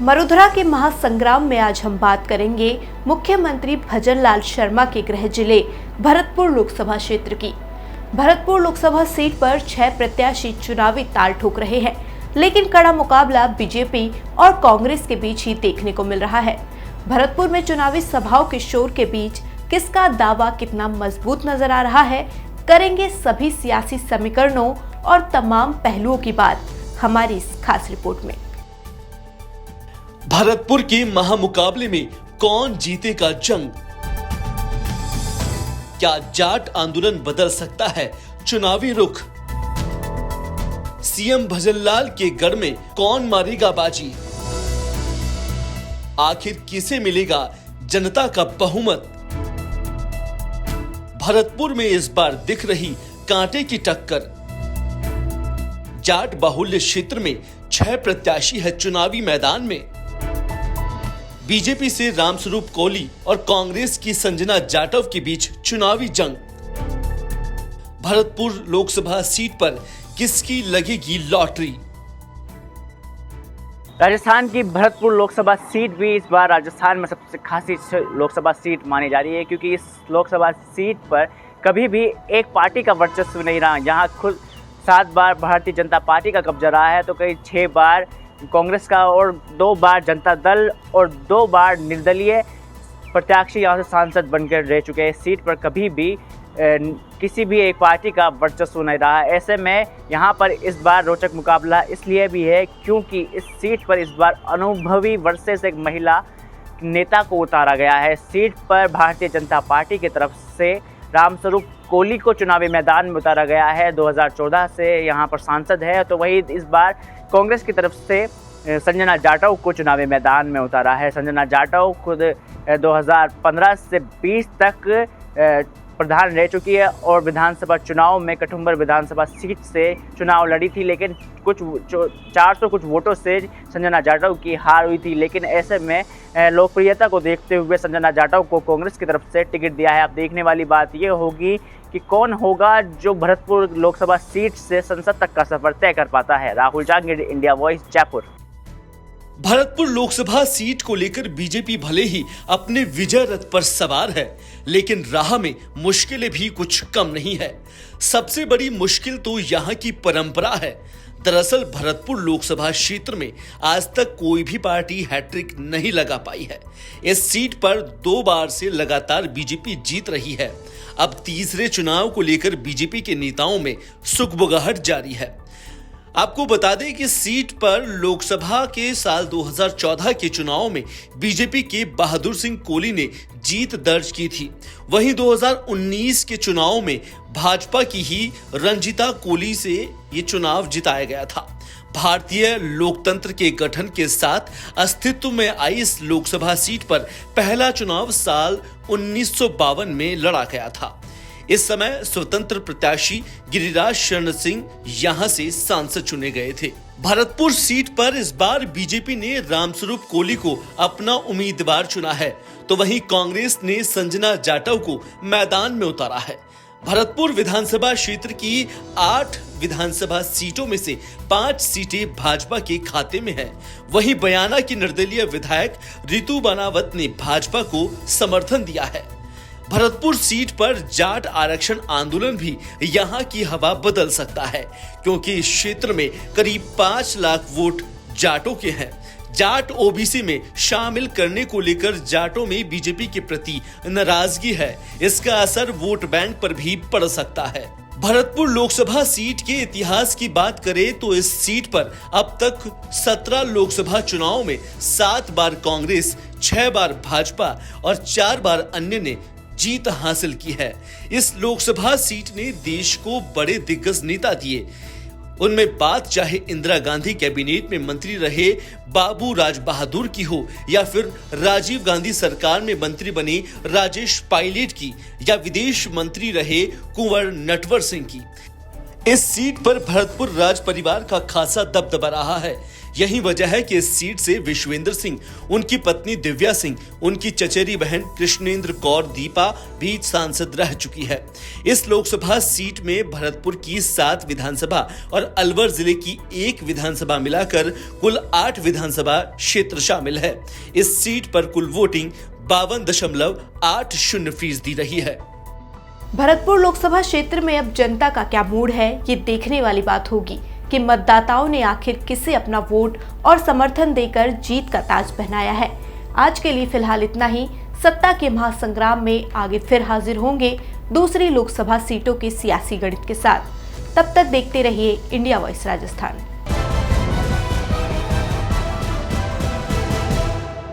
मरुधरा के महासंग्राम में आज हम बात करेंगे मुख्यमंत्री भजनलाल शर्मा के गृह जिले भरतपुर लोकसभा क्षेत्र की। भरतपुर लोकसभा सीट पर 6 प्रत्याशी चुनावी ताल ठोक रहे हैं, लेकिन कड़ा मुकाबला बीजेपी और कांग्रेस के बीच ही देखने को मिल रहा है। भरतपुर में चुनावी सभाओं के शोर के बीच किसका दावा कितना मजबूत नजर आ रहा है, करेंगे सभी सियासी समीकरणों और तमाम पहलुओं की बात हमारी इस खास रिपोर्ट में। भरतपुर के महामुकाबले में कौन जीतेगा जंग? क्या जाट आंदोलन बदल सकता है चुनावी रुख? सीएम भजनलाल के गढ़ में कौन मारेगा बाजी? आखिर किसे मिलेगा जनता का बहुमत? भरतपुर में इस बार दिख रही कांटे की टक्कर। जाट बाहुल्य क्षेत्र में 6 प्रत्याशी है चुनावी मैदान में। बीजेपी से रामस्वरूप कोली और कांग्रेस की संजना जाटव के बीच चुनावी जंग। भरतपुर लोकसभा सीट पर किसकी लगेगी लॉटरी? राजस्थान की भरतपुर लोकसभा सीट भी इस बार राजस्थान में सबसे खासी लोकसभा सीट मानी जा रही है, क्योंकि इस लोकसभा सीट पर कभी भी एक पार्टी का वर्चस्व नहीं रहा। यहाँ खुद 7 बार भारतीय जनता पार्टी का कब्जा रहा है, तो कई 6 बार कांग्रेस का और 2 बार जनता दल और 2 बार निर्दलीय प्रत्याशी यहाँ से सांसद बनकर रह चुके हैं। सीट पर कभी भी किसी भी एक पार्टी का वर्चस्व नहीं रहा। ऐसे में यहाँ पर इस बार रोचक मुकाबला इसलिए भी है क्योंकि इस सीट पर इस बार अनुभवी वर्षे से एक महिला नेता को उतारा गया है। सीट पर भारतीय जनता पार्टी की तरफ से रामस्वरूप कोली को चुनावी मैदान में उतारा गया है। 2014 से यहाँ पर सांसद है, तो वही इस बार कांग्रेस की तरफ से संजना जाटव को चुनावी मैदान में उतारा है। संजना जाटव खुद 2015 से 20 तक प्रधान रह चुकी है और विधानसभा चुनाव में कठुम्बर विधानसभा सीट से चुनाव लड़ी थी, लेकिन कुछ 400 कुछ वोटों से संजना जाटव की हार हुई थी। लेकिन ऐसे में लोकप्रियता को देखते हुए संजना जाटव को कांग्रेस की तरफ से टिकट दिया है। अब देखने वाली बात यह होगी कि कौन होगा जो भरतपुर लोकसभा सीट से संसद तक का सफर तय कर पाता है। Rahul Jangid, India voice, Jaipur. Bharatpur Lok Sabha seat को लेकर बीजेपी भले ही अपने विजय रथ पर सवार है, लेकिन राह में मुश्किलें भी कुछ कम नहीं है। सबसे बड़ी मुश्किल तो यहाँ की परंपरा है। दरअसल भरतपुर लोकसभा क्षेत्र में आज तक कोई भी पार्टी हैट्रिक नहीं लगा पाई है। इस सीट पर 2 बार से लगातार बीजेपी जीत रही है। अब तीसरे चुनाव को लेकर बीजेपी के नेताओं में सुगबुगाहट जारी है। आपको बता दें कि सीट पर लोकसभा के साल 2014 के चुनाव में बीजेपी के बहादुर सिंह कोली ने जीत दर्ज की थी। वहीं 2019 के चुनाव में भाजपा की ही रंजिता कोली से ये चुनाव जिताया गया था। भारतीय लोकतंत्र के गठन के साथ अस्तित्व में आई इस लोकसभा सीट पर पहला चुनाव साल 1952 में लड़ा गया था। इस समय स्वतंत्र प्रत्याशी गिरिराज शरण सिंह यहां से सांसद चुने गए थे। भरतपुर सीट पर इस बार बीजेपी ने रामस्वरूप कोली को अपना उम्मीदवार चुना है, तो वहीं कांग्रेस ने संजना जाटव को मैदान में उतारा है। भरतपुर विधानसभा क्षेत्र की 8 विधानसभा सीटों में से 5 सीटें भाजपा के खाते में है। वहीं बयाना की निर्दलीय विधायक रितु बनावत ने भाजपा को समर्थन दिया है। भरतपुर सीट पर जाट आरक्षण आंदोलन भी यहां की हवा बदल सकता है, क्योंकि इस क्षेत्र में करीब 5 लाख वोट जाटों के हैं। जाट ओबीसी में शामिल करने को लेकर जाटों में बीजेपी के प्रति नाराजगी है। इसका असर वोट बैंक पर भी पड़ सकता है। भरतपुर लोकसभा सीट के इतिहास की बात करें तो इस सीट पर अब तक 17 लोकसभा चुनाव में 7 बार कांग्रेस, 6 बार भाजपा और 4 बार अन्य ने जीत हासिल की है। इस लोकसभा सीट ने देश को बड़े दिग्गज नेता दिए। उनमें बात चाहे इंदिरा गांधी कैबिनेट में मंत्री रहे बाबू राज बहादुर की हो, या फिर राजीव गांधी सरकार में मंत्री बने राजेश पायलट की, या विदेश मंत्री रहे कुंवर नटवर सिंह की। इस सीट पर भरतपुर राज परिवार का खासा दबदबा रहा है। यही वजह है कि इस सीट से विश्वेंद्र सिंह, उनकी पत्नी दिव्या सिंह, उनकी चचेरी बहन कृष्णेंद्र कौर दीपा भी सांसद रह चुकी है। इस लोकसभा सीट में भरतपुर की 7 विधानसभा और अलवर जिले की 1 विधानसभा मिलाकर कुल 8 विधानसभा क्षेत्र शामिल है। इस सीट पर कुल वोटिंग 52.80% रही है। भरतपुर लोकसभा क्षेत्र में अब जनता का क्या मूड है, ये देखने वाली बात होगी कि मतदाताओं ने आखिर किसे अपना वोट और समर्थन देकर जीत का ताज पहनाया है। आज के लिए फिलहाल इतना ही। सत्ता के महासंग्राम में आगे फिर हाजिर होंगे दूसरी लोकसभा सीटों के सियासी गणित के साथ। तब तक देखते रहिए इंडिया वॉइस राजस्थान।